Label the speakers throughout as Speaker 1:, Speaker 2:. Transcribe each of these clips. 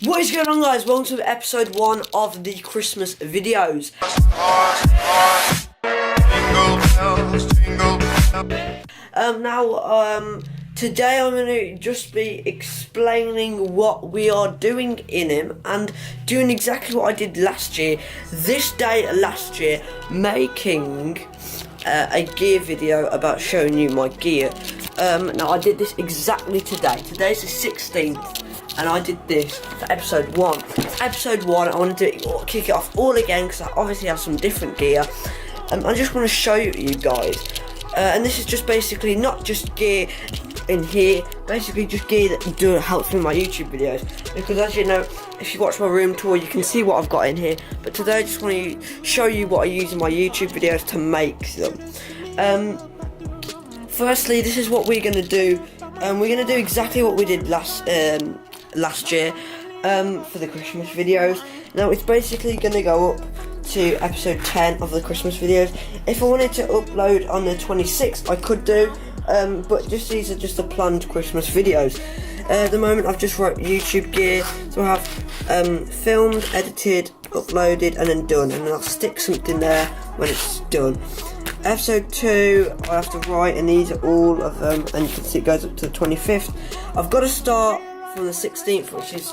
Speaker 1: What is going on, guys? Welcome to episode 1 of the Christmas videos. Today I'm going to just be explaining what we are doing in him and doing exactly what I did last year, this day last year, making a gear video about showing you my gear. Now I did this exactly today. Today's the 16th. And I did this for episode 1. For episode 1, I want to kick it off all again because I obviously have some different gear. I just want to show you guys. And this is just basically not just gear in here, basically just gear that helps me in my YouTube videos. Because as you know, if you watch my room tour, you can see what I've got in here. But today I just want to show you what I use in my YouTube videos to make them. Firstly, this is what we're going to do. We're going to do exactly what we did last year for the Christmas videos. Now it's basically going to go up to episode 10 of the Christmas videos. If I wanted to upload on the 26th, I could do, but these are just the planned Christmas videos. At the moment I've just wrote YouTube gear, so I have filmed, edited, uploaded and then done, and then I'll stick something there when it's done. Episode 2 I have to write, and these are all of them, and you can see it goes up to the 25th. I've got to start from the 16th, which is,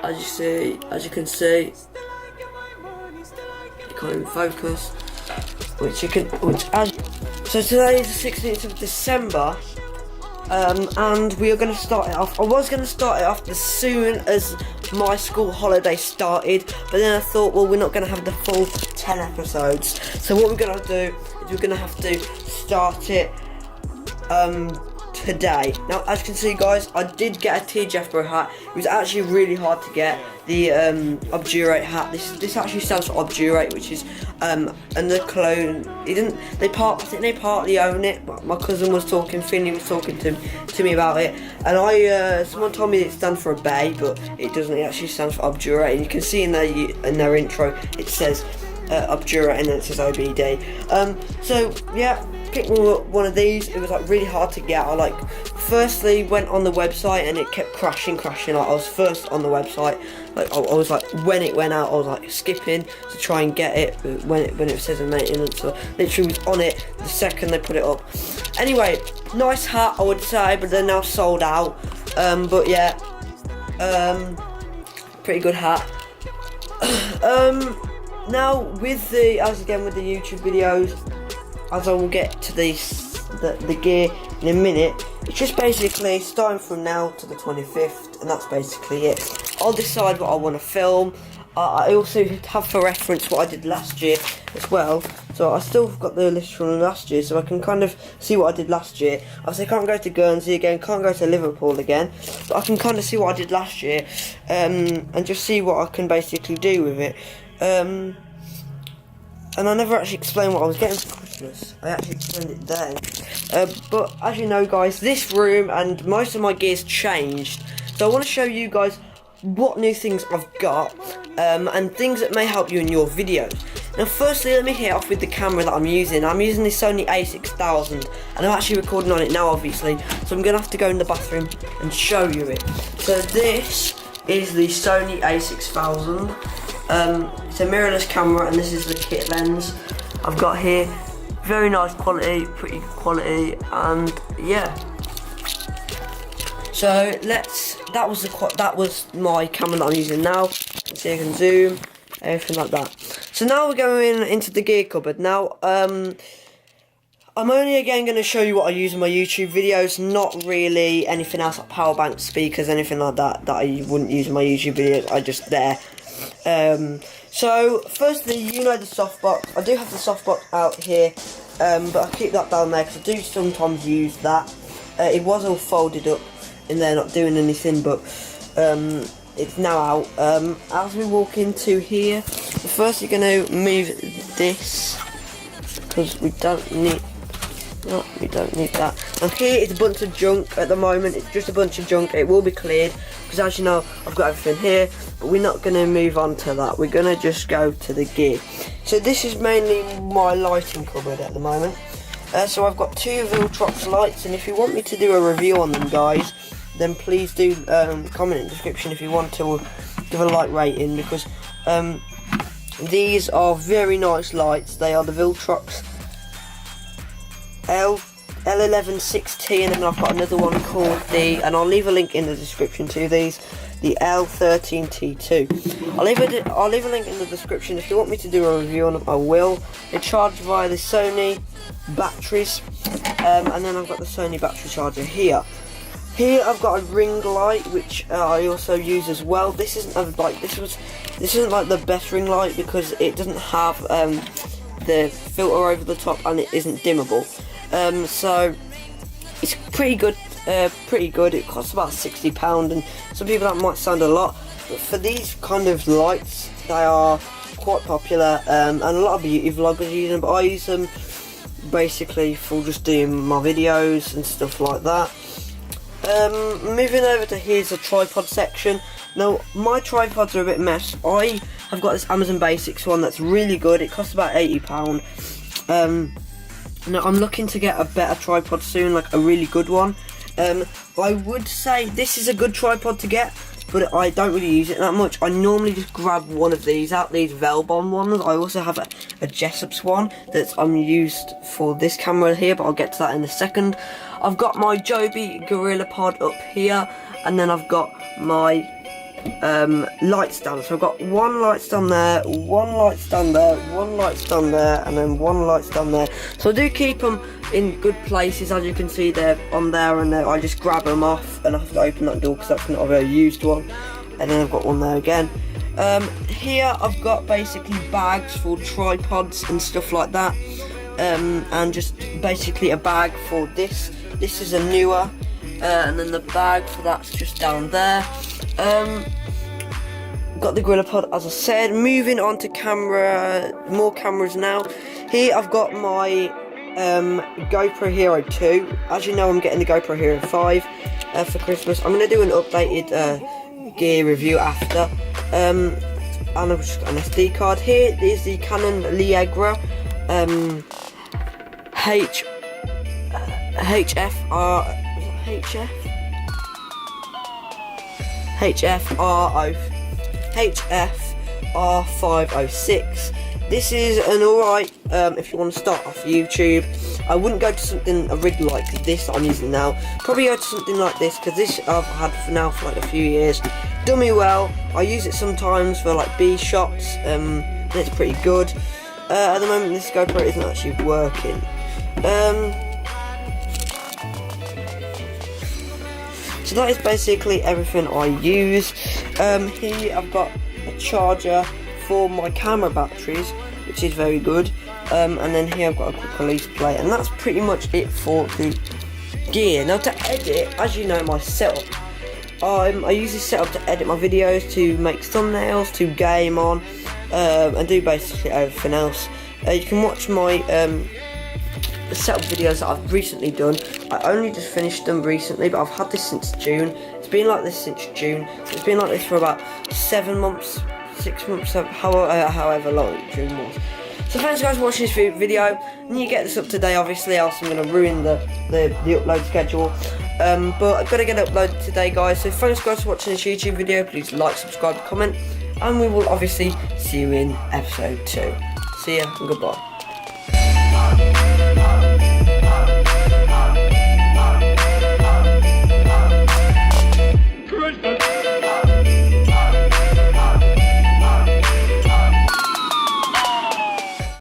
Speaker 1: as you can see, you can't even focus. So today is the 16th of December, and we are going to start it off. I was going to start it off as soon as my school holiday started, but then I thought, well, we're not going to have the full 10 episodes. So what we're going to do is we're going to have to start it today. Now, as you can see, guys, I did get a THANKYOU hat. It was actually really hard to get the obdurate hat. This actually stands for obdurate, which is and the clone. I think they partly own it. But my cousin was talking, Finley was talking to me about it, and someone told me it stands for a bay, but it doesn't. It actually stands for obdurate, and you can see in their intro it says obdurate, and then it says OBD. So yeah, picked one of these. It was like really hard to get. I firstly went on the website and it kept crashing. Like, I was first on the website. Like I was like, when it went out, I was like skipping to try and get it when it says in maintenance. So literally was on it the second they put it up. Anyway, nice hat I would say, but they're now sold out. But yeah, pretty good hat. Now with the YouTube videos, as I will get to the gear in a minute, it's just basically starting from now to the 25th, and that's basically it. I'll decide what I want to film. I also have for reference what I did last year as well, so I still got the list from last year, so I can kind of see what I did last year. Obviously I can't go to Guernsey again, can't go to Liverpool again, but I can kind of see what I did last year, and just see what I can basically do with it. And I never actually explained what I was getting for Christmas. I actually explained it then. But as you know, guys, this room and most of my gear's changed. So I want to show you guys what new things I've got, and things that may help you in your videos. Now firstly, let me hit off with the camera that I'm using. I'm using the Sony a6000, and I'm actually recording on it now, obviously. So I'm going to have to go in the bathroom and show you it. So this is the Sony a6000. It's a mirrorless camera, and this is the kit lens I've got here. Very nice quality, pretty good quality, and yeah. So that was my camera that I'm using now. You can see I can zoom, everything like that. So now we're going into the gear cupboard. Now I'm only again going to show you what I use in my YouTube videos, not really anything else like power banks, speakers, anything like that I wouldn't use in my YouTube videos. I just there. So firstly, you know the softbox. I do have the softbox out here, but I keep that down there because I do sometimes use that. It was all folded up in there, not doing anything, but it's now out. As we walk into here, first you're going to move this because we don't need that. And here is a bunch of junk at the moment. It's just a bunch of junk. It will be cleared because, as you know, I've got everything here, but we're not going to move on to that. We're going to just go to the gear. So this is mainly my lighting cupboard at the moment. So I've got two Viltrox lights, and if you want me to do a review on them, guys, then please do comment in the description if you want to give a like rating, because these are very nice lights. They are the Viltrox L11 and then I've got another one called and I'll leave a link in the description to these, the L13T2. I'll leave a link in the description. If you want me to do a review on them, I will. They're charged via the Sony batteries, and then I've got the Sony battery charger here. Here I've got a ring light which I also use as well. This isn't like the best ring light because it doesn't have the filter over the top and it isn't dimmable. So it's pretty good. It costs about £60, and some people that might sound a lot, but for these kind of lights they are quite popular, and a lot of beauty vloggers use them, but I use them basically for just doing my videos and stuff like that. Moving over to here's the tripod section. Now my tripods are a bit mess. I have got this Amazon Basics one that's really good. It costs about £80. Now I'm looking to get a better tripod soon, like a really good one. I would say this is a good tripod to get, but I don't really use it that much. I normally just grab one of these out, these Velbon ones. I also have a Jessup's one that I'm used for this camera here, but I'll get to that in a second. I've got my Joby Gorilla Pod up here, and then I've got my light stand. So I've got one light stand there, one light stand there, one light stand there, and then one light stand there. So I do keep them in good places, as you can see there on there and there. I just grab them off and I have to open that door because that's not a very used one. And then I've got one there again. Here I've got basically bags for tripods and stuff like that, and just basically a bag for this. This is a newer, and then the bag for that's just down there. Got the Gorilla Pod, as I said. Moving on to more cameras now. Here I've got my GoPro Hero 2. As you know, I'm getting the GoPro Hero 5 for Christmas. I'm going to do an updated gear review after. And I've just got an SD card. Here is the Canon Liegra HFR506. This is an alright if you want to start off YouTube. I wouldn't go to something, a rig like this that I'm using now. Probably go to something like this, because this I've had for like a few years. Done me well. I use it sometimes for like B shots, and it's pretty good. At the moment this GoPro isn't actually working. So that is basically everything I use. Here I've got a charger for my camera batteries, which is very good. And then here I've got a quick release plate, and that's pretty much it for the gear. Now to edit, as you know, my setup. I use this setup to edit my videos, to make thumbnails, to game on, and do basically everything else. You can watch my setup videos that I've recently done. I only just finished them recently, but I've had this since June. It's been like this since June. So it's been like this for about 7 months, 6 months, however long June was. So thanks guys for watching this video. I need to get this up today, obviously, else I'm going to ruin the upload schedule. But I've got to get it uploaded today, guys. So thanks guys for watching this YouTube video. Please like, subscribe, comment, and we will obviously see you in episode 2. See ya and goodbye.